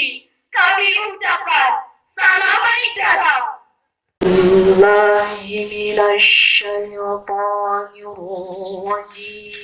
hati kami ucapkan salam datang. Billahi minasyaitonir rajim.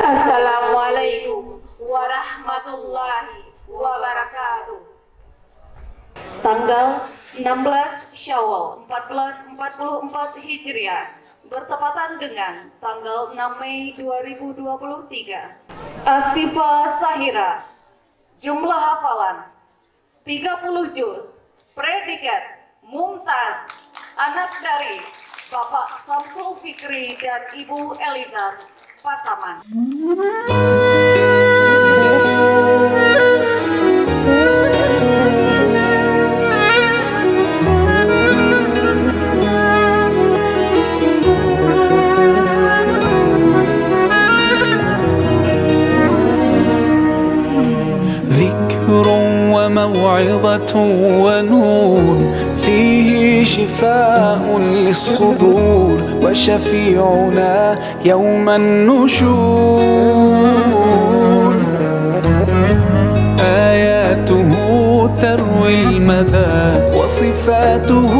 Assalamualaikum warahmatullahi wabarakatuh. Tanggal 16 Syawal 1444 Hijriah bertepatan dengan tanggal 6 Mei 2023. Asifah Sahira. Jumlah hafalan 30 juz. Predikat Mumtaz. Anak dari Bapak Samsul Fikri dan Ibu Eliza Pataman. ذكر وموعظة ونور فيه شفاء للصدور وشفيعنا يوم النشور آياته تروي المدى وصفاته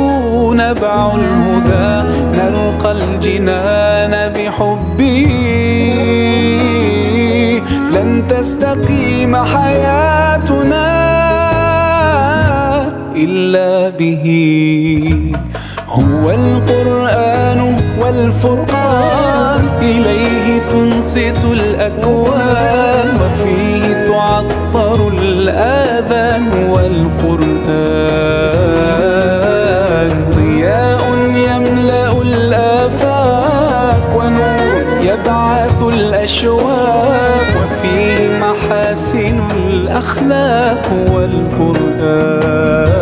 نبع الهدى نلقى الجنان بحبه لن تستقيم حياتنا إلا به هو القرآن والفرقان إليه تنصت الأكوان وفيه تعطر الآذان والقرآن ضياء يملأ الآفاق ونور يبعث الأشواق وفيه محاسن الأخلاق والقرآن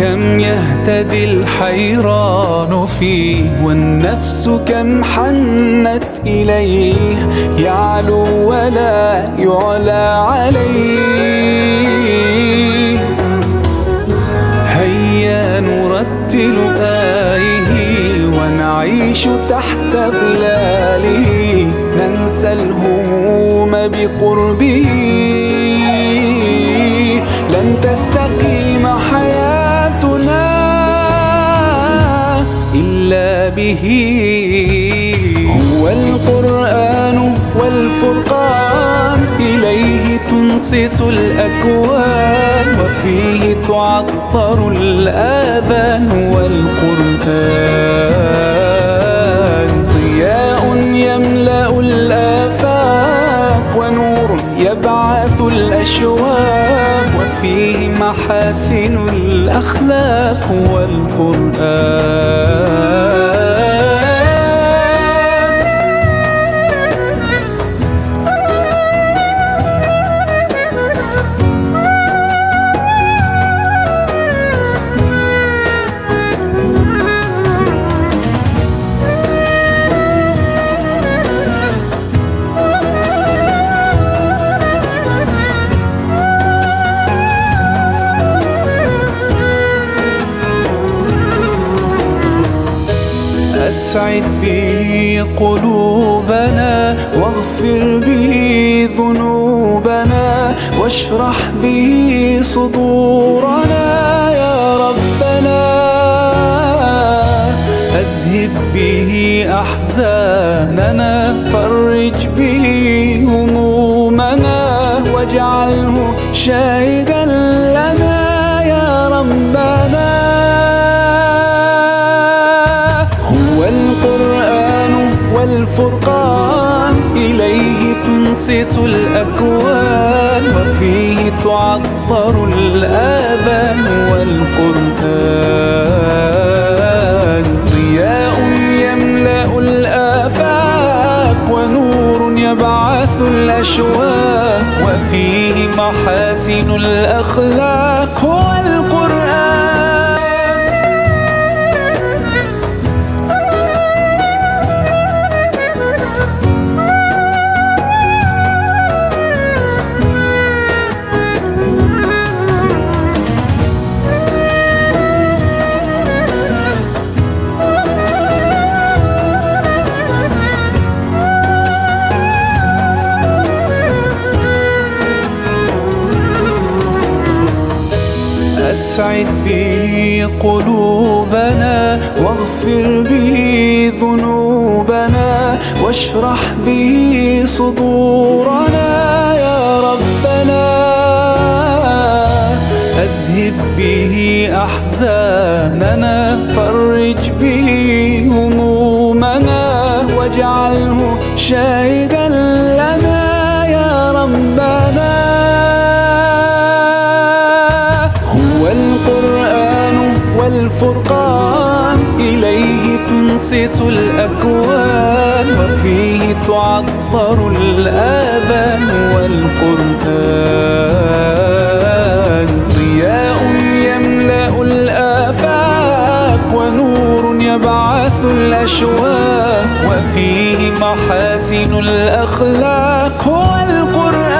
كم يهتدي الحيران فيه والنفس كم حنت إليه يعلو ولا يعلى عليه هيا نرتل آيه ونعيش تحت ظلاله ننسى الهموم بقربه لن تستقيم حياتنا إلا به هو القرآن والفرقان إليه تنصت الأكوان وفيه تعطر الآذان والقرآن ضياء يملأ الآفاق ونور يبعث محاسن الأخلاق والقرآن. أسعد به قلوبنا واغفر به ذنوبنا واشرح به صدورنا يا ربنا. أذهب به أحزاننا فرج به همومنا واجعله شاهدا لنا يا ربنا. القرآن والفرقان إليه تنصت الأكوان وفيه تعطر الآذان. والقرآن ضياء يملأ الآفاق ونور يبعث الأشواق وفيه محاسن الأخلاق. هو القرآن. أسعد به قلوبنا واغفر به ذنوبنا واشرح به صدورنا يا ربنا. أذهب به أحزاننا فرج به همومنا واجعله شاهدا لنا يا ربنا. القرآن والفرقان إليه تنصت الأكوان وفيه تعطر الآذان. والقرآن ضياء يملأ الآفاق ونور يبعث الأشواق وفيه محاسن الأخلاق. هو القرآن.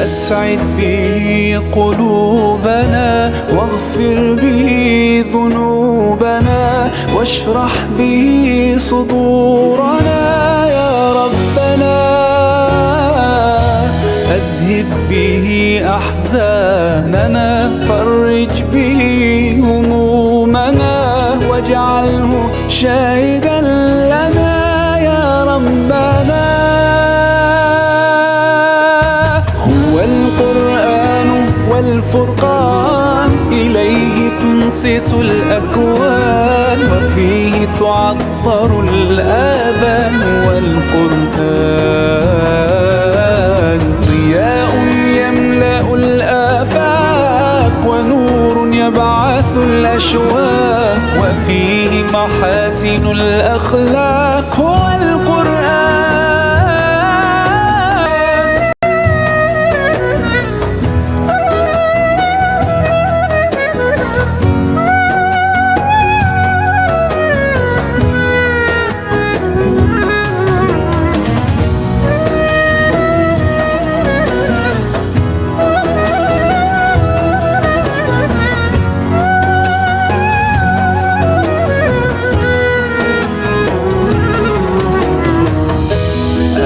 أسعد به قلوبنا واغفر به ذنوبنا واشرح به صدورنا يا ربنا. أذهب به أحزاننا فرج به همومنا واجعله شاهدا لنا يا ربنا. القرآن والفرقان إليه تنصت الأكوان وفيه تعطر الآذان. والقرآن ضياء يملأ الآفاق ونور يبعث الأشواق وفيه محاسن الأخلاق. هو القرآن.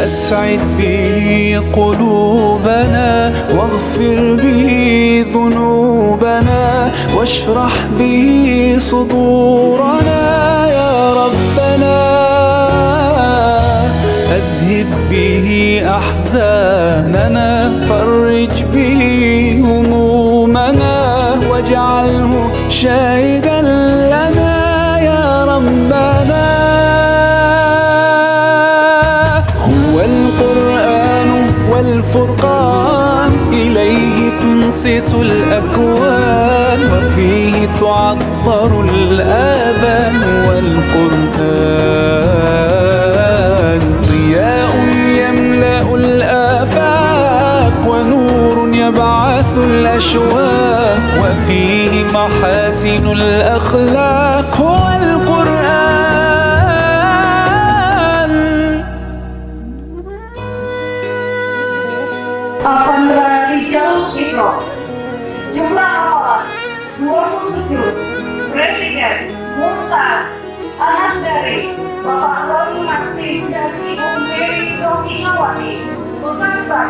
أسعد به قلوبنا واغفر به ذنوبنا قلوبنا واشرح به صدورنا يا ربنا. أذهب به أحزاننا، فرج به همومنا، واجعله شاهدا لنا يا ربنا. هو القرآن والفرقان، إليه تنصت الأكوان، وفيه تعطر الآذان. والقرآن ضياء يملأ الآفاق، ونور يبعث الأشواق، وفيه محاسن الأخلاق. هو القرآن. Afandra Rijal Fitro. Jumlah hafalan 27. Presiden Mumtaz anak dari Bapak Roni Martin dan Ibu Mary Rohingawati. Bekastan.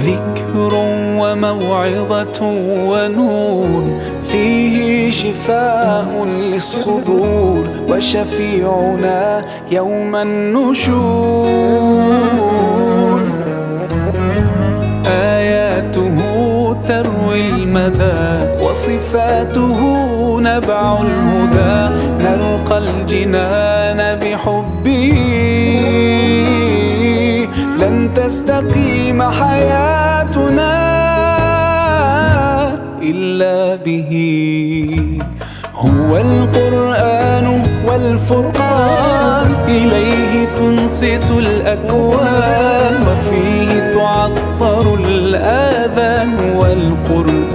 ذكر وموعظة ونور، فيه شفاء للصدور، وشفيعنا يوم النشور. آياته تروي المدى، وصفاته نبع الهدى، نلقى الجنان بحبه، لن تستقيم حياتنا إلا به. هو القرآن والفرقان، إليه تنصت الأكوان، وفيه تعطر الآذان. والقرآن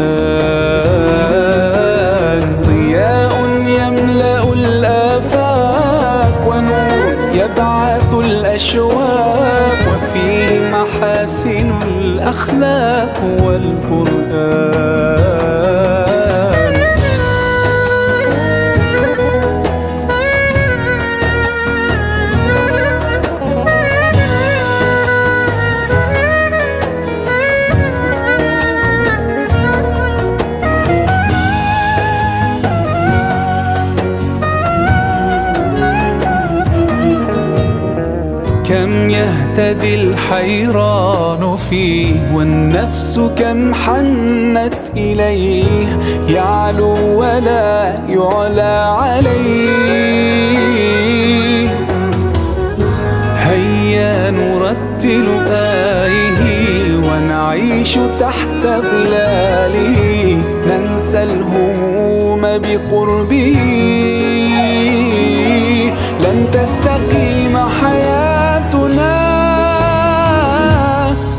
ضياء يملأ الآفاق، ونور يبعث الأشواق، وفيه محاسن الأخلاق. والقرآن كم يهتدي الحيران فيه، والنفس كم حنت إليه، يعلو ولا يعلى عليه. هيا نرتل آيه، ونعيش تحت ظلاله، ننسى الهموم بقربه، لن تستقيم حياتنا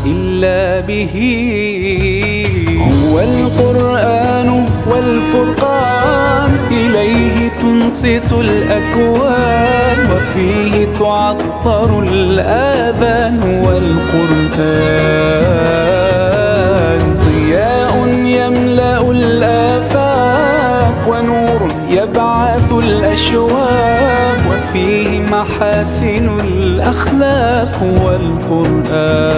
إلا به. هو القرآن والفرقان، إليه تنصت الأكوان، وفيه تعطر الآذان. والقرآن ضياء يملأ الآفاق، ونور يبعث الأشواق، وفيه محاسن الأخلاق. والقرآن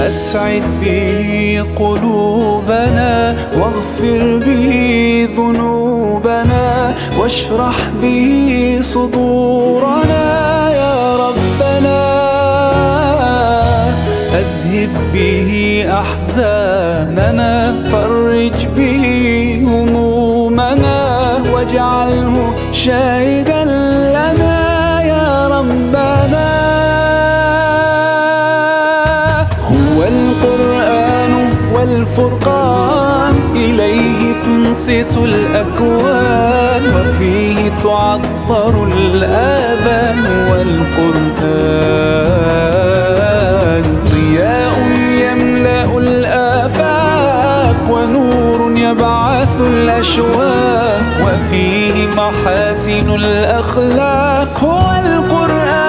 أسعد به قلوبنا، واغفر به ذنوبنا، واشرح به صدورنا يا ربنا. أذهب به أحزاننا، فرج به همومنا، واجعله شاهدا لنا يا ربنا. هو القرآن والفرقان، إليه تنصت الأكوان، وفيه تعطر الآذان. والقرآن ضياء يملأ الآفاق، ونور يبعث الأشواق وفيه محاسن الأخلاق هو القرآن.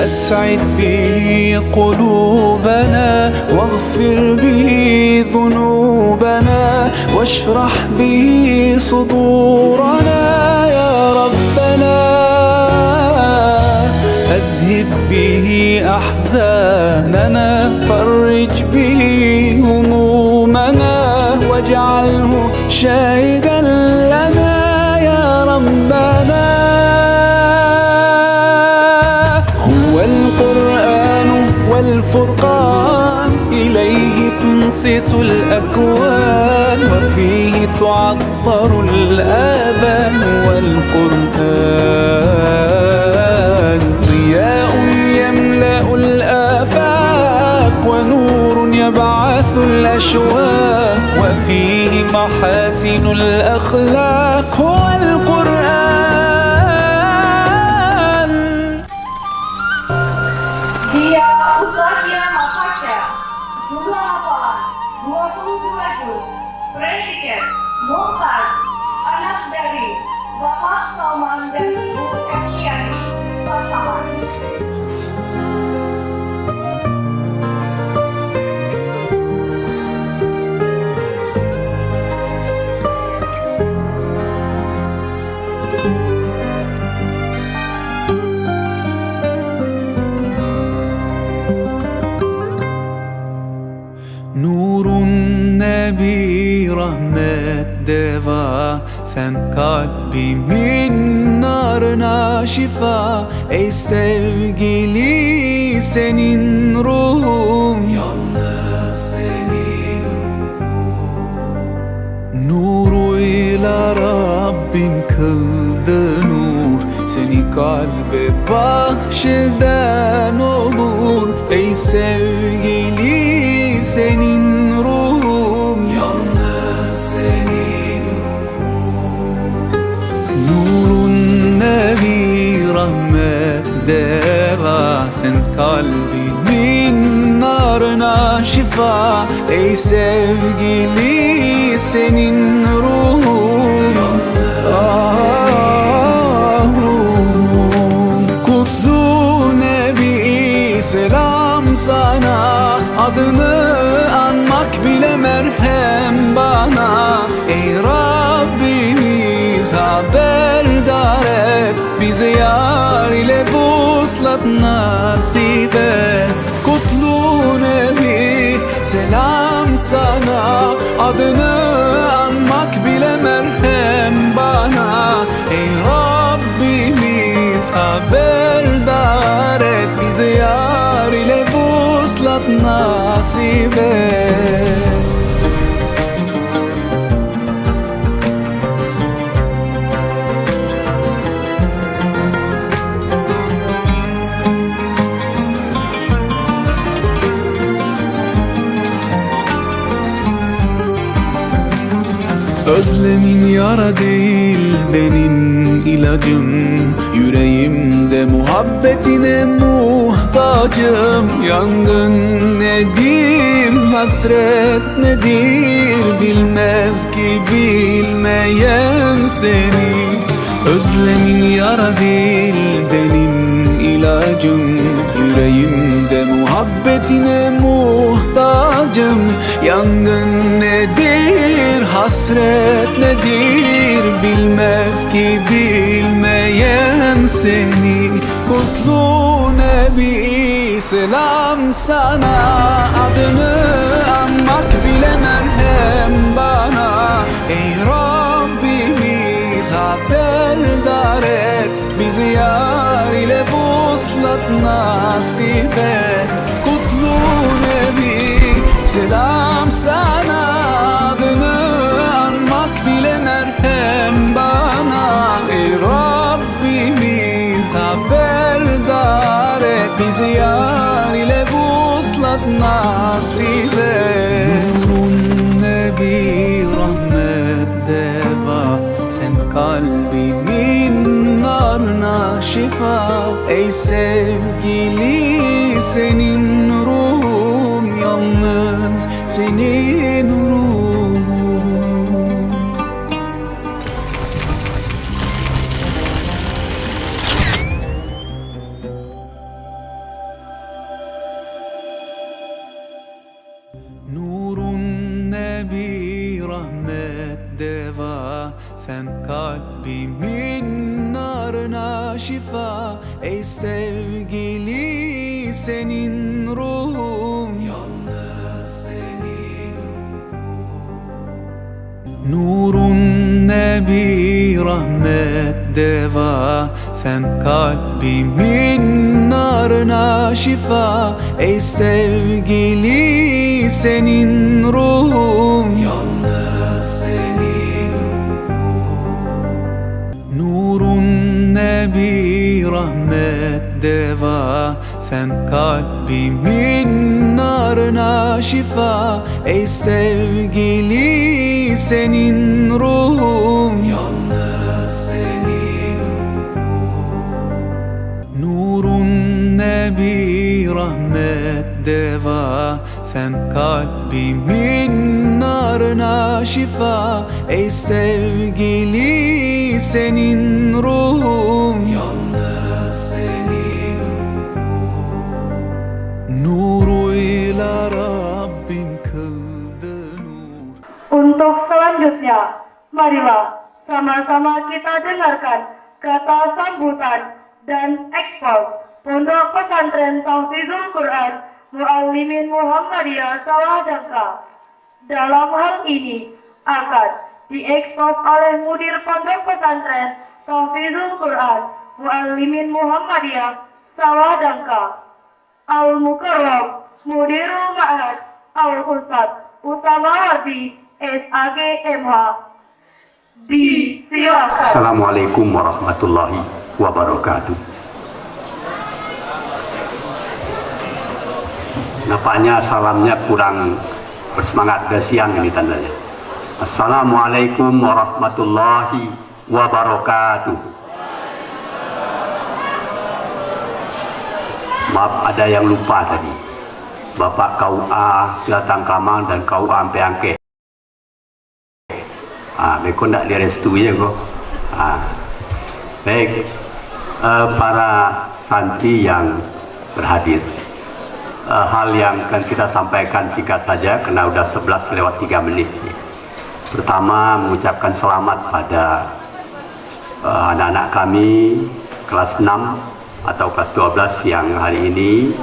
أسعد به قلوبنا واغفر به ذنوبنا واشرح به صدورنا يا ربنا. أذهب به أحزاننا فرج به همومنا واجعله شاهدا لنا يا ربنا. هو القرآن والفرقان إليه تنصت الأكوان وفيه تعطر الآذان والقرآن ضياء يملأ الآفاق ونور يبعث الأشواق وفيه محاسن الأخلاق هو القرآن. Dia Uzakia Natasha, jumlah hafalan 22 juz, predikat Mumtaz, anak dari Bapak Salman dan Ibu Emiani Pasaman. Nurun Nebi rahmet deva, sen kalbimin narına şifa. Ey sevgili senin ruhum, yalnız senin nuruyla Rabbim kıldı nur. Seni kalbe bahşeden olur. Ey sevgili senin ruhum, yalnız senin nurun nevi rahmet deva, sen kalbimin narına şifa. Ey sevgili senin ruhum, ruhum. Kutlu Nebi selam sana, adını anmak bile merhem bana. Ey Rabbimiz haberdar et, bize yar ile vuslat nasip et. Kutlu Nebi selam sana, adını anmak bile merhem bana. Ey Rabbimiz haberdar et, bize yar ile vuslat nasip et. Özlemin yara değil benim ilacım, yüreğimde muhabbetine muhtacım. Yangın nedir, hasret nedir, bilmez ki bilmeyen seni. Özlemin yara değil benim ilacım, yüreğimde muhabbetine muhtacım. Yangın nedir, hasret nedir, bilmez ki bilmeyen seni. Kutlu Nebi selam sana, adını anmak bile merhem bana. Ey Rabbimiz haberdar et, bizi yar ile vuslat nasip et. Kutlu Nebi selam sana, adını kalbimin narına şifa. Ey sevgili senin ruhum, yalnız senin ruhum. Nurun Nebi rahmet deva, sen kalbimin narına şifa. Ey sevgili senin ruhum, yalnız senin ruhum. Nurun Nebi rahmet deva, sen kalbimin narına şifa. Ey sevgili senin ruhum, yalnız senin ruhum. Nurun Nebi rahmet deva, sen kalbimin narına şifa. Ey sevgili senin ruhum, yalnız senin ruhum. Nurun Nebi rahmet deva, sen kalbimin narına şifa. Ey sevgili senin ruhum, yalnız senin ruhum. Nuruyla Rabbim kıldı nur. Untuk selanjutnya, marilah sama-sama kita dengarkan kata sambutan dan ekspos Pondok Pesantren Tahfizul Quran Muallimin Muhammadiyah Sawadangka. Dalam hal ini akan diekspos oleh Mudir Pondok Pesantren Tahfizul Quran Muallimin Muhammadiyah Sawadangka, Al-Mukarram Mudirul Ma'had Al-Ustadz Utamawati SAG MH. Disilakan. Assalamualaikum warahmatullahi wabarakatuh. Nampaknya salamnya kurang bersemangat, udah siang ini tandanya. Assalamualaikum warahmatullahi wabarakatuh. Maaf ada yang lupa tadi. Bapak KUA Silatang Kamang dan KUA Ampeangke. Mereka tidak direstui ya kok. Baik, para santri yang berhadir, hal yang akan kita sampaikan singkat saja karena udah 11:03. Pertama, mengucapkan selamat pada anak-anak kami kelas 6 atau kelas 12 yang hari ini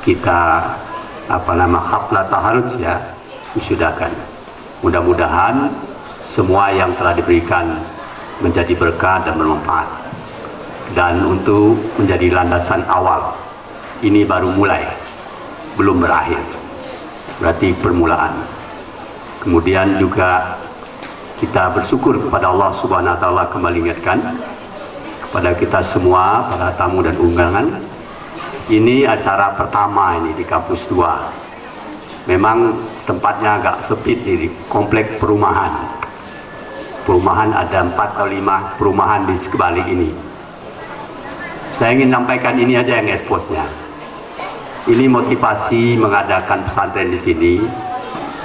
kita haflah taharruj ya, disudahkan. Mudah-mudahan semua yang telah diberikan menjadi berkah dan bermanfaat. Dan untuk menjadi landasan awal, ini baru mulai, belum berakhir. Berarti permulaan. Kemudian juga kita bersyukur kepada Allah Subhanahu wa taala, kembali ingatkan kepada kita semua, para tamu dan undangan. Ini acara pertama ini di kampus 2. Memang tempatnya agak sempit di komplek perumahan. Perumahan ada 4 atau 5 perumahan di sebalik ini. Saya ingin sampaikan ini aja yang eksposnya. Ini motivasi mengadakan pesantren di sini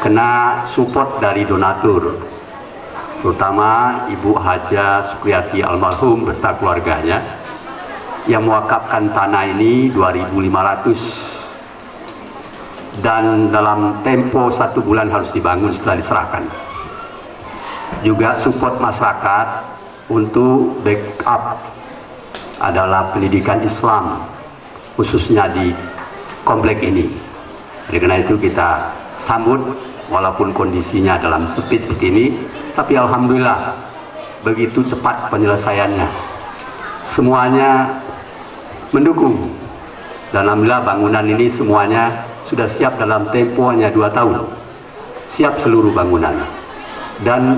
kena support dari donatur, terutama Ibu Haja Sukriyati almarhum beserta keluarganya yang mewakafkan tanah ini 2.500 dan dalam tempo 1 bulan harus dibangun setelah diserahkan. Juga support masyarakat untuk backup adalah pendidikan Islam khususnya di komplek ini. Oleh karena itu kita sambut walaupun kondisinya dalam sempit seperti ini, tapi alhamdulillah begitu cepat penyelesaiannya. Semuanya mendukung dan alhamdulillah bangunan ini semuanya sudah siap dalam tempo hanya 2 tahun. Siap seluruh bangunan dan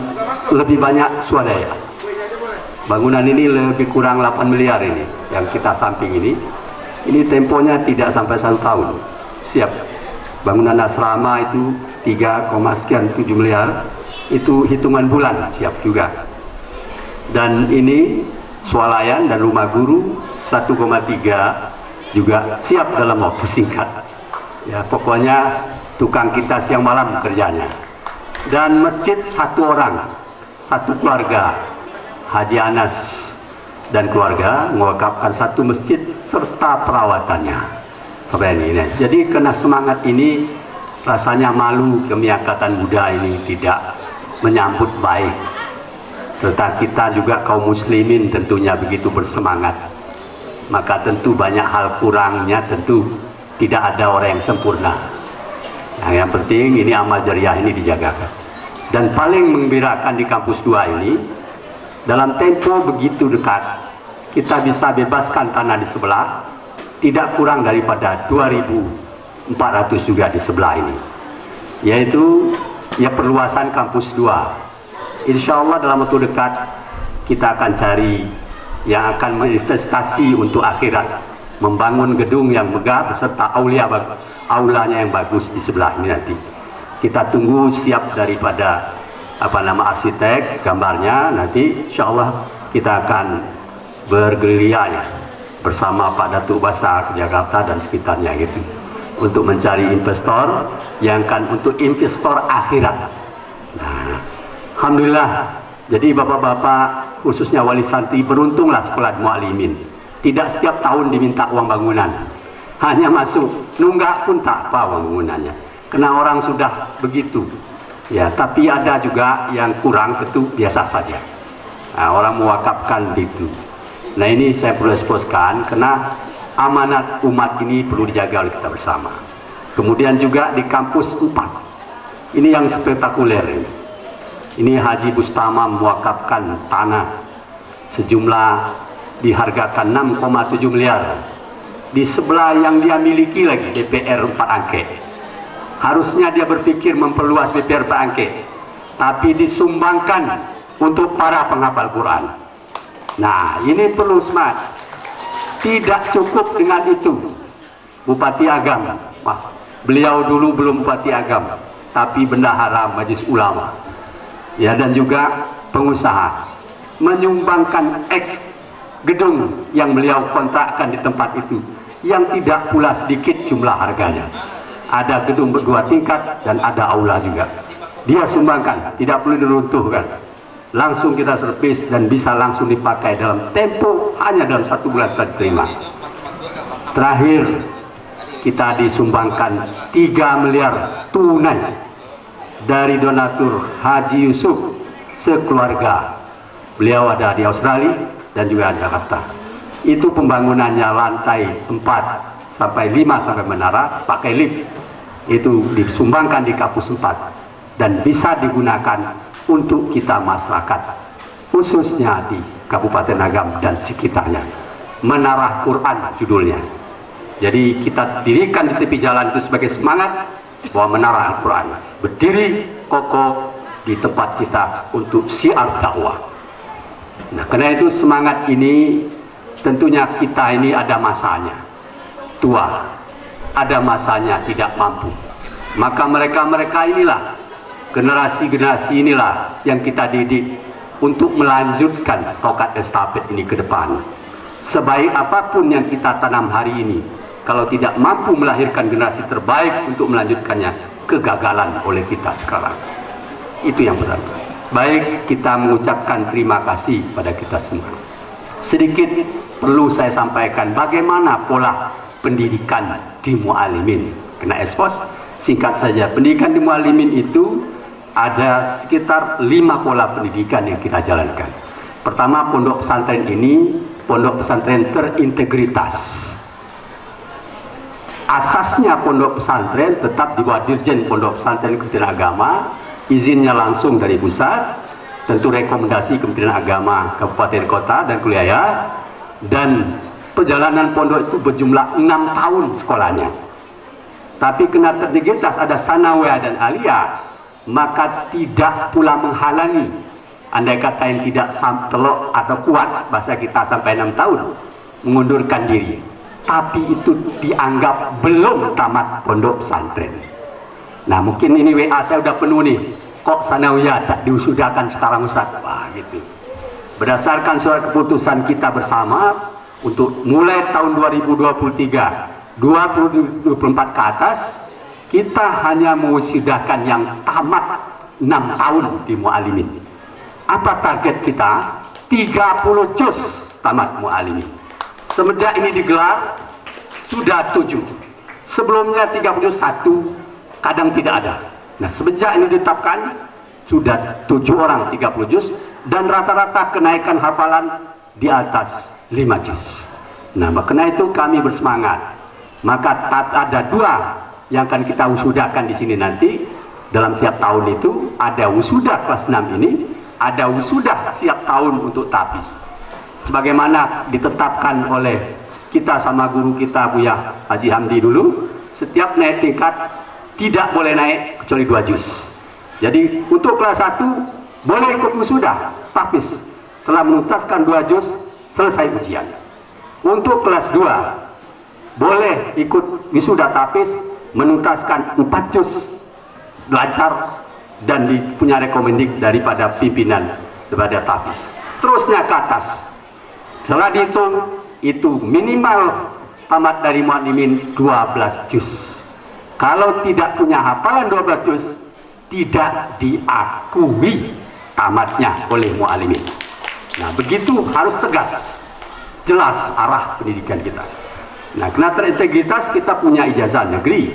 lebih banyak swadaya. Bangunan ini lebih kurang 8 miliar ini yang kita samping ini. Ini temponya tidak sampai 1 tahun. Siap. Bangunan asrama itu 3, sekian 7 miliar. Itu hitungan bulan siap juga. Dan ini swalayan dan rumah guru 1,3 juga siap dalam waktu singkat. Ya, pokoknya tukang kita siang malam kerjanya. Dan masjid 1 orang, 1 keluarga, Haji Anas dan keluarga mewakafkan 1 masjid serta perawatannya. Sampai ini. Jadi kena semangat ini, rasanya malu kami Angkatan Muda ini tidak menyambut baik. Serta kita juga kaum muslimin tentunya begitu bersemangat. Maka tentu banyak hal kurangnya, tentu tidak ada orang yang sempurna. Nah, yang penting ini amal jariah ini dijagakan. Dan paling menggembirakan di kampus 2 ini, dalam tempo begitu dekat, kita bisa bebaskan tanah di sebelah, tidak kurang daripada 2.400 juga di sebelah ini. Yaitu ya perluasan kampus 2. Insya Allah dalam waktu dekat kita akan cari yang akan berinvestasi untuk akhirat, membangun gedung yang megah beserta aulanya yang bagus di sebelah ini nanti. Kita tunggu siap daripada arsitek gambarnya, nanti insya Allah kita akan bergerilya ya, bersama Pak Datuk Basar ke Jakarta dan sekitarnya gitu, untuk mencari investor yang akan untuk investor akhirat. Nah, alhamdulillah, jadi bapak-bapak khususnya wali santri beruntunglah sekolah mualimin. Tidak setiap tahun diminta uang bangunan, hanya masuk, nunggak pun tak apa uang bangunannya, karena orang sudah begitu. Ya, tapi ada juga yang kurang, itu biasa saja. Nah, orang mewakafkan itu. Nah, ini saya perlu eksposkan karena amanat umat ini perlu dijaga oleh kita bersama. Kemudian juga di kampus 4, ini yang spektakuler ini. Ini Haji Bustama mewakafkan tanah sejumlah dihargakan 6,7 miliar. Di sebelah yang dia miliki lagi DPR 4 angke. Harusnya dia berpikir memperluas DPR 4 angke, tapi disumbangkan untuk para penghafal Quran. Nah, ini perlu semangat. Tidak cukup dengan itu. Bupati Agam, beliau dulu belum Bupati Agam, tapi bendahara Majelis Ulama. Ya, dan juga pengusaha menyumbangkan gedung yang beliau kontrakkan di tempat itu, yang tidak pula sedikit jumlah harganya. Ada gedung ber2 tingkat dan ada aula juga. Dia sumbangkan, tidak perlu diruntuhkan. Langsung kita servis dan bisa langsung dipakai dalam tempo hanya dalam 1 bulan sudah diterima. Terakhir, kita disumbangkan 3 miliar tunai dari donatur Haji Yusuf sekeluarga. Beliau ada di Australia dan juga di Jakarta. Itu pembangunannya lantai 4 sampai 5 sampai menara pakai lift. Itu disumbangkan di kampus 4 dan bisa digunakan untuk kita masyarakat, khususnya di Kabupaten Agam dan sekitarnya. Menara Quran judulnya. Jadi kita dirikan di tepi jalan itu sebagai semangat bahwa menara Al-Quran berdiri kokoh di tempat kita untuk syiar dakwah. Nah, karena itu semangat ini tentunya kita ini ada masanya tua, ada masanya tidak mampu. Maka mereka-mereka inilah, generasi-generasi inilah yang kita didik untuk melanjutkan tongkat estafet ini ke depan. Sebaik apapun yang kita tanam hari ini, kalau tidak mampu melahirkan generasi terbaik untuk melanjutkannya, kegagalan oleh kita sekarang. Itu yang pertama. Baik, kita mengucapkan terima kasih pada kita semua. Sedikit perlu saya sampaikan bagaimana pola pendidikan di Mualimin. Kena ekspos, singkat saja. Pendidikan di Mualimin itu ada sekitar 5 pola pendidikan yang kita jalankan. Pertama, pondok pesantren ini pondok pesantren terintegritas. Asasnya pondok pesantren tetap di bawah Dirjen Pondok Pesantren Kementerian Agama, izinnya langsung dari pusat, tentu rekomendasi Kementerian Agama Kabupaten Kota dan Kuliah, dan perjalanan pondok itu berjumlah 6 tahun sekolahnya. Tapi kena terintegritas, ada sanawiyah dan aliyah, maka tidak pula menghalangi. Andai kata yang tidak telok atau kuat, bahasa kita sampai 6 tahun, mengundurkan diri. Tapi itu dianggap belum tamat pondok pesantren. Nah, mungkin ini WA saya udah penuh nih. Kok sanawiyah tak diusudakan sekarang Ustaz? Wah, gitu. berdasarkan surat keputusan kita bersama untuk mulai tahun 2023, 2024 ke atas, kita hanya mewisudakan yang tamat 6 tahun di Mu'alimin. Apa target kita? 30 juz tamat Mu'alimin. Semenjak ini digelar, sudah 7. Sebelumnya 31, kadang tidak ada. Nah, semenjak ini ditetapkan, sudah 7 orang 30 juz, dan rata-rata kenaikan hafalan di atas 5 juz. Nah, karena itu kami bersemangat. Maka ada 2 yang akan kita wisudakan di sini nanti. Dalam tiap tahun itu ada wisuda kelas 6 ini, ada wisuda siap tahun untuk tapis. Sebagaimana ditetapkan oleh kita sama guru kita Buya Haji Hamdi dulu, setiap naik tingkat tidak boleh naik kecuali 2 juz. Jadi untuk kelas 1 boleh ikut wisuda tapis setelah menuntaskan 2 juz selesai ujian. Untuk kelas 2 boleh ikut wisuda tapis menuntaskan 4 juz lancar dan punya rekomendik daripada pimpinan daripada tapis. Terusnya ke atas. Setelah dihitung itu minimal tamat dari Mu'alimin 12 juz. Kalau tidak punya hafalan 12 juz, tidak diakui tamatnya oleh Mu'alimin. Nah, begitu harus tegas, jelas arah pendidikan kita. Nah, karena terintegritas kita punya ijazah negeri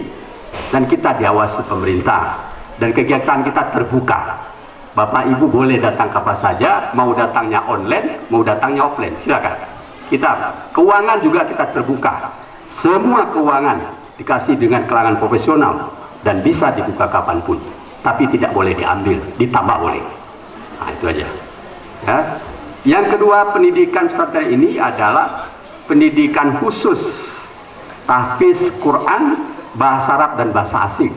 dan kita diawasi pemerintah dan kegiatan kita terbuka. Bapak Ibu boleh datang kapan saja, mau datangnya online, mau datangnya offline, silakan. Kita keuangan juga kita terbuka. Semua keuangan dikasih dengan kalangan profesional dan bisa dibuka kapanpun. Tapi tidak boleh diambil, ditambah boleh. Nah, itu aja. Ya. Yang kedua, pendidikan pesantren ini adalah pendidikan khusus tahfiz Quran, bahasa Arab dan bahasa asing.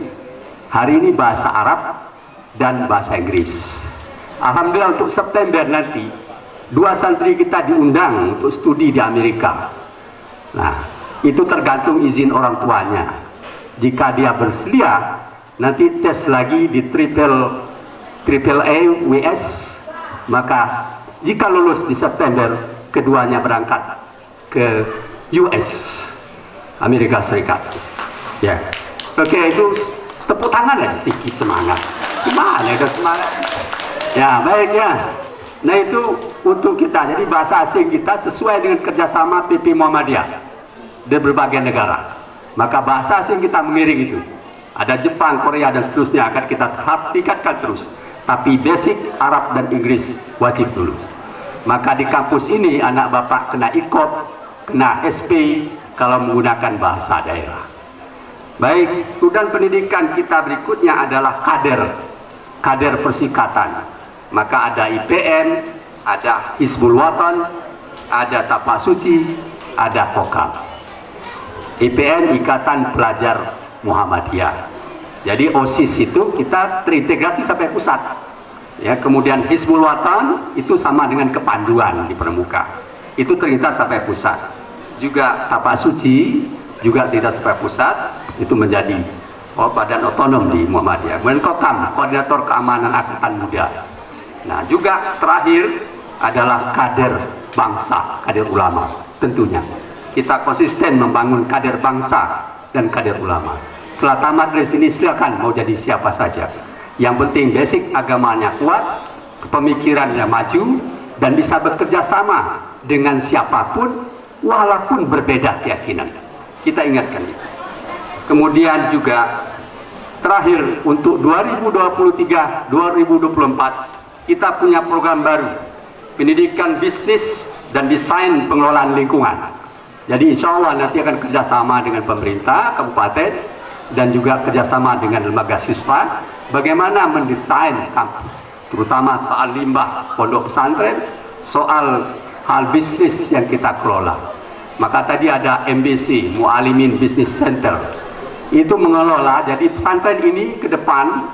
Hari ini bahasa Arab dan bahasa Inggris. Alhamdulillah untuk September nanti 2 santri kita diundang untuk studi di Amerika. Nah, itu tergantung izin orang tuanya. Jika dia bersedia, nanti tes lagi di triple A WS, maka jika lulus di September, keduanya berangkat ke US, Amerika Serikat. Ya, oke, itu tepuk tangan lah sedikit, semangat. Gimana ada semangat? Ya, baik ya. Nah, itu untuk kita. Jadi bahasa asing kita sesuai dengan kerjasama PP Muhammadiyah di berbagai negara. Maka bahasa asing kita mengiring itu. Ada Jepang, Korea dan seterusnya akan kita tingkatkan terus. Tapi basic Arab dan Inggris wajib dulu. Maka di kampus ini anak bapak kena IKOP, kena SP kalau menggunakan bahasa daerah. Baik, dan pendidikan kita berikutnya adalah kader persikatan. Maka ada IPN, ada Hizbul Watan, ada Tapak Suci, ada Kokam. IPN Ikatan Pelajar Muhammadiyah. Jadi OSIS itu kita terintegrasi sampai pusat. Ya, kemudian Hizbul Watan itu sama dengan kepanduan di Pramuka. Itu terintas sampai pusat. Juga Tapak Suci juga terintas sampai pusat, itu menjadi badan otonom di Muhammadiyah. Kemudian Kokam, Koordinator Keamanan Angkatan Muda. Nah, juga terakhir adalah kader bangsa, kader ulama. Tentunya kita konsisten membangun kader bangsa dan kader ulama. Setelah tamat dari sini silakan mau jadi siapa saja. Yang penting basic agamanya kuat, pemikirannya maju, dan bisa bekerja sama dengan siapapun walaupun berbeda keyakinan. Kita ingatkan itu. Kemudian juga terakhir untuk 2023-2024 kita punya program baru, pendidikan bisnis dan desain pengelolaan lingkungan. Jadi insya Allah nanti akan kerjasama dengan pemerintah kabupaten dan juga kerjasama dengan lembaga siswa bagaimana mendesain kampus, terutama soal limbah pondok pesantren, soal hal bisnis yang kita kelola. Maka tadi ada MBC, Mu'alimin Business Center, itu mengelola. Jadi pesantren ini ke depan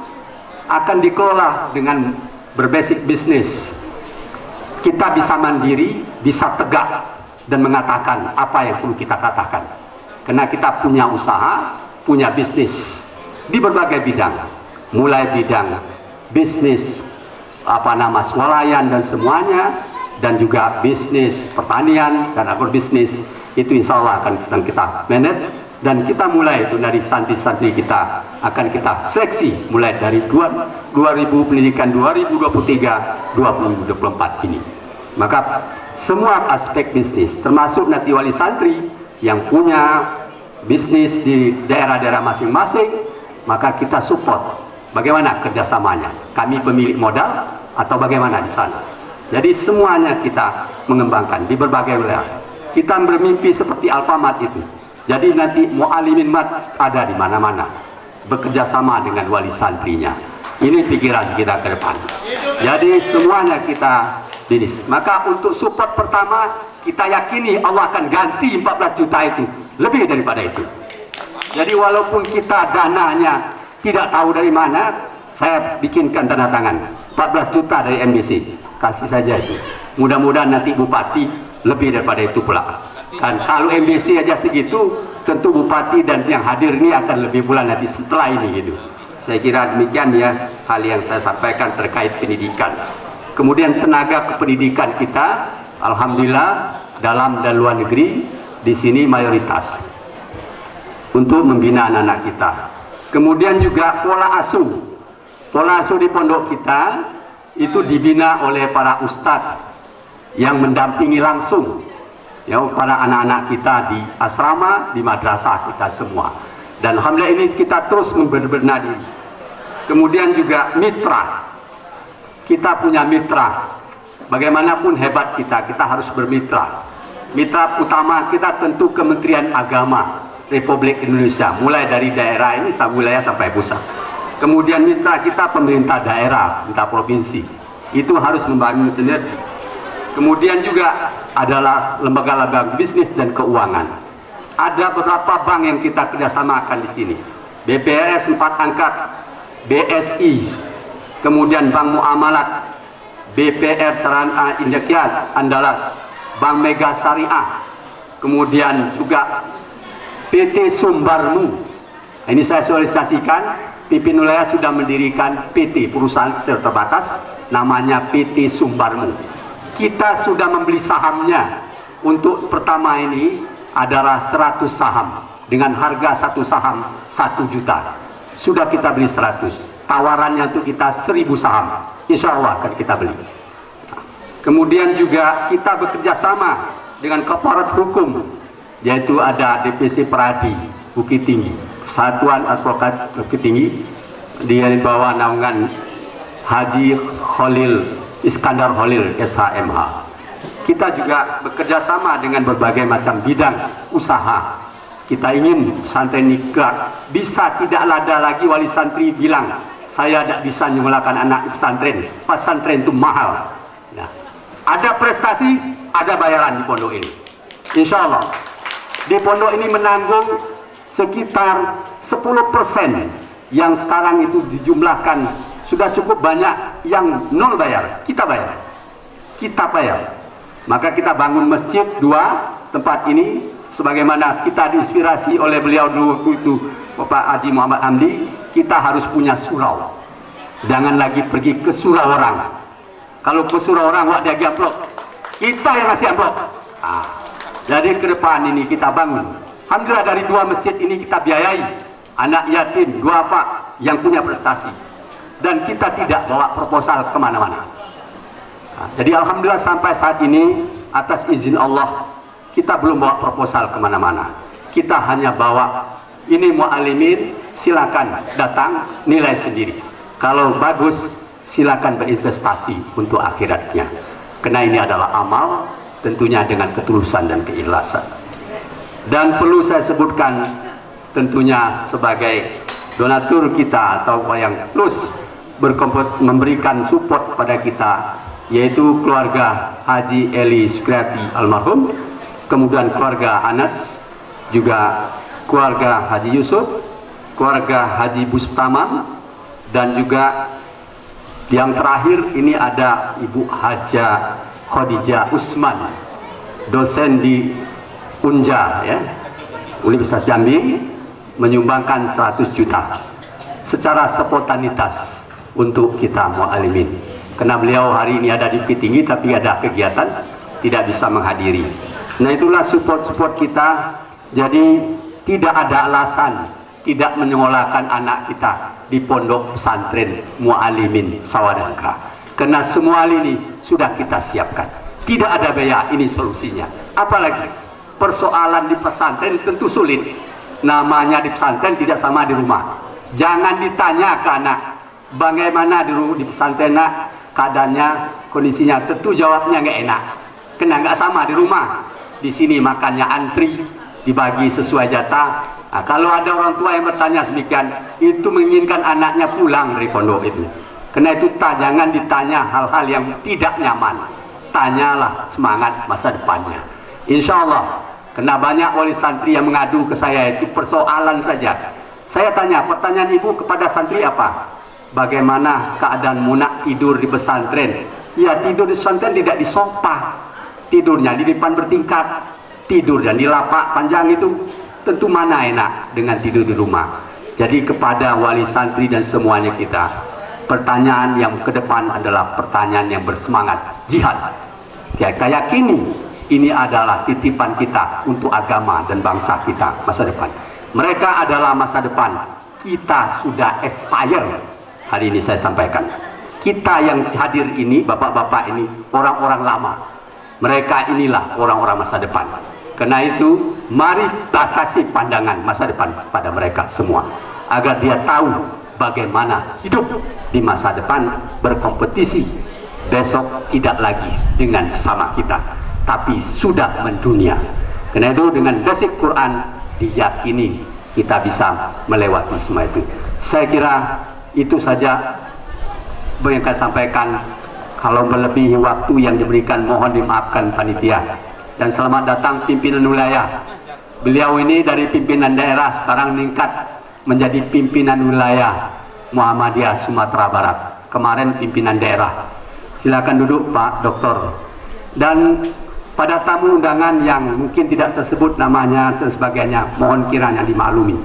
akan dikelola dengan berbasic bisnis. Kita bisa mandiri, bisa tegak dan mengatakan apa yang perlu kita katakan. Karena kita punya usaha, punya bisnis di berbagai bidang, mulai bidang bisnis swalayan dan semuanya, dan juga bisnis pertanian dan agrobisnis itu insya Allah akan kita manage, dan kita mulai itu dari santri-santri kita akan kita seleksi mulai dari 2000 pendidikan 2023-2024 ini. Maka semua aspek bisnis termasuk nanti wali santri yang punya bisnis di daerah-daerah masing-masing, maka kita support bagaimana kerjasamanya, kami pemilik modal atau bagaimana di sana. Jadi semuanya kita mengembangkan di berbagai wilayah. Kita bermimpi seperti Alfamart itu. Jadi nanti Mu'alimin Mart ada di mana-mana, bekerja sama dengan wali santrinya. Ini pikiran kita ke depan. Jadi semuanya kita dinis. Maka untuk support pertama, kita yakini Allah akan ganti 14 juta itu, lebih daripada itu. Jadi walaupun kita dananya tidak tahu dari mana, saya bikinkan tanda tangan 14 juta dari MBC, kasih saja itu. Mudah-mudahan nanti bupati lebih daripada itu pula. Dan kalau MBC aja segitu, tentu bupati dan yang hadir ini akan lebih pula nanti setelah ini gitu. Saya kira demikian ya hal yang saya sampaikan terkait pendidikan. Kemudian tenaga kependidikan kita, alhamdulillah dalam dan luar negeri di sini mayoritas untuk membina anak-anak kita. Kemudian juga pola asuh di pondok kita itu dibina oleh para ustadz yang mendampingi langsung ya para anak-anak kita di asrama, di madrasah kita semua. Dan alhamdulillah ini kita terus membenah diri. Kemudian juga mitra, kita punya mitra. Bagaimanapun hebat kita harus bermitra. Mitra utama kita tentu Kementerian Agama Republik Indonesia, mulai dari daerah ini wilayah sampai pusat. Kemudian mitra kita pemerintah daerah, pemerintah provinsi, itu harus membangun sendiri. Kemudian juga adalah lembaga-lembaga bisnis dan keuangan. Ada beberapa bank yang kita kerjasamakan di sini. BPRS 4 angkat, BSI, kemudian Bank Muamalat, BPR Sarana Indakiat Andalas, Bank Mega Syariah, kemudian juga PT Sumbarmu. Ini saya sosialisasikan, pimpin wilayah sudah mendirikan PT, perusahaan secara terbatas, namanya PT Sumbarmu. Kita sudah membeli sahamnya. Untuk pertama ini adalah 100 saham dengan harga satu saham 1 juta. Sudah kita beli 100. Tawarannya untuk kita 1000 saham. Insya Allah akan kita beli. Kemudian juga kita bekerja sama dengan korporat hukum, yaitu ada DPC Peradi Bukit Tinggi, Satuan Advokat Bukit Tinggi, dia di bawah naungan Haji Khalil Iskandar Khalil SHMH. Kita juga bekerja sama dengan berbagai macam bidang usaha. Kita ingin santri nikah bisa tidak ada lagi wali santri bilang saya tidak bisa menyemulakan anak pesantren, pesantren itu mahal. Nah, ada prestasi, ada bayaran di pondok ini. Insya Allah di pondok ini menanggung sekitar 10% yang sekarang itu dijumlahkan. Sudah cukup banyak yang nol bayar, kita bayar. Maka kita bangun masjid 2 tempat ini, sebagaimana kita diinspirasi oleh beliau dulu itu Bapak Haji Muhammad Hamdi. Kita harus punya surau, jangan lagi pergi ke surau orang. Kalau ke surau orang wak dia amplop, kita yang ngasih amplop. Jadi ke depan ini kita bangun, alhamdulillah dari 2 masjid ini kita biayai anak yatim 2 pak yang punya prestasi. Dan kita tidak bawa proposal kemana-mana. Jadi alhamdulillah sampai saat ini atas izin Allah kita belum bawa proposal kemana-mana. Kita hanya bawa ini Mu'alimin, silakan datang nilai sendiri. Kalau bagus silakan berinvestasi untuk akhiratnya. Karena ini adalah amal, tentunya dengan ketulusan dan keikhlasan. Dan perlu saya sebutkan tentunya sebagai donatur kita atau yang terus memberikan support pada kita, yaitu keluarga Haji Eli Sukriati almarhum, kemudian keluarga Anas, juga keluarga Haji Yusuf, keluarga Haji Bustama, dan juga yang terakhir ini ada Ibu Haja Khadijah Usman, dosen di Unja ya, Universitas Jambi, menyumbangkan 100 juta secara spontanitas untuk kita Mu'alimin. Karena beliau hari ini ada di Bukit Tinggi tapi ada kegiatan, tidak bisa menghadiri. Nah itulah support kita. Jadi tidak ada alasan tidak menyekolahkan anak kita di pondok pesantren Mu'alimin Sawadangka. Karena semua hal ini sudah kita siapkan. Tidak ada biaya, ini solusinya. Apalagi persoalan di pesantren tentu sulit. Namanya di pesantren tidak sama di rumah. Jangan ditanya ke anak, bagaimana di pesantren nak keadaannya, kondisinya. Tentu jawabnya nggak enak. Kena nggak sama di rumah. Di sini makannya antri, dibagi sesuai jatah. Nah, kalau ada orang tua yang bertanya demikian, itu menginginkan anaknya pulang dari pondok itu. Karena itu jangan ditanya hal-hal yang tidak nyaman. Tanyalah semangat masa depannya. Insya Allah, karena banyak wali santri yang mengadu ke saya itu persoalan saja. Saya tanya, pertanyaan ibu kepada santri apa? Bagaimana keadaanmu nak tidur di pesantren? Ya, tidur di pesantren tidak di sofa. Tidurnya di depan bertingkat, tidur dan di lapak panjang itu tentu mana enak dengan tidur di rumah. Jadi kepada wali santri dan semuanya kita, pertanyaan yang ke depan adalah pertanyaan yang bersemangat jihad. Kita yakini ini adalah titipan kita untuk agama dan bangsa kita masa depan. Mereka adalah masa depan. Kita sudah expire. Hari ini saya sampaikan. Kita yang hadir ini, bapak-bapak ini, orang-orang lama. Mereka inilah orang-orang masa depan. Karena itu, mari kita kasih pandangan masa depan pada mereka semua. Agar dia tahu bagaimana hidup di masa depan, berkompetisi. Besok tidak lagi dengan sesama kita, tapi sudah mendunia. Karena itu dengan basic Quran, diyakini kita bisa melewati semua itu. Saya kira itu saja yang saya sampaikan. Kalau melebihi waktu yang diberikan, mohon dimaafkan panitia. Dan selamat datang pimpinan wilayah. Beliau ini dari pimpinan daerah sekarang meningkat menjadi pimpinan wilayah Muhammadiyah Sumatera Barat. Kemarin pimpinan daerah. Silakan duduk Pak Doktor. Dan pada tamu undangan yang mungkin tidak tersebut namanya dan sebagainya, mohon kiranya dimaklumi.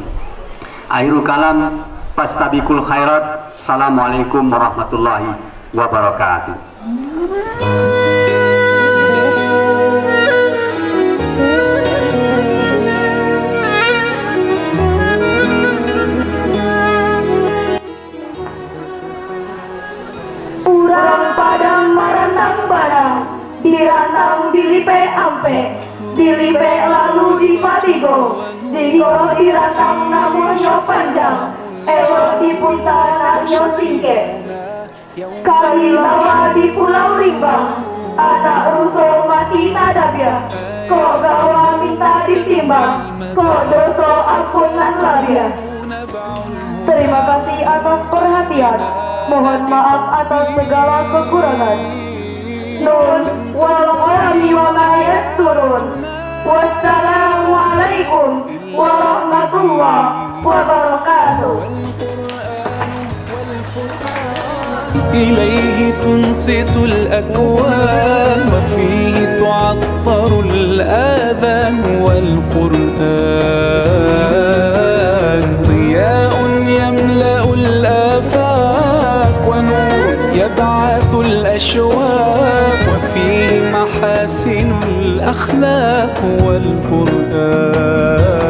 Akhirul kalam, fastabiqul khairat. Assalamualaikum warahmatullahi wabarakatuh. Urang padang marantang barang, dirantang dilipe ampe, dilipe lalu dipatigo, jigo dirantang namun nyo panjang, ewo dipuntan nyo singke. Kali lama di Pulau Limbang, anak ruso mati nadabia, kok gawa minta ditimbang, kok doso ampunan labia. Terima kasih atas perhatian, mohon maaf atas segala kekurangan. Nun wallahi wa ma yasturun. Wassalamualaikum warahmatullahi wabarakatuh. إليه تنصت الأكوان وفيه تعطر الآذان والقرآن ضياء يملأ الآفاق ونور يبعث الأشواق وفيه محاسن الأخلاق والقرآن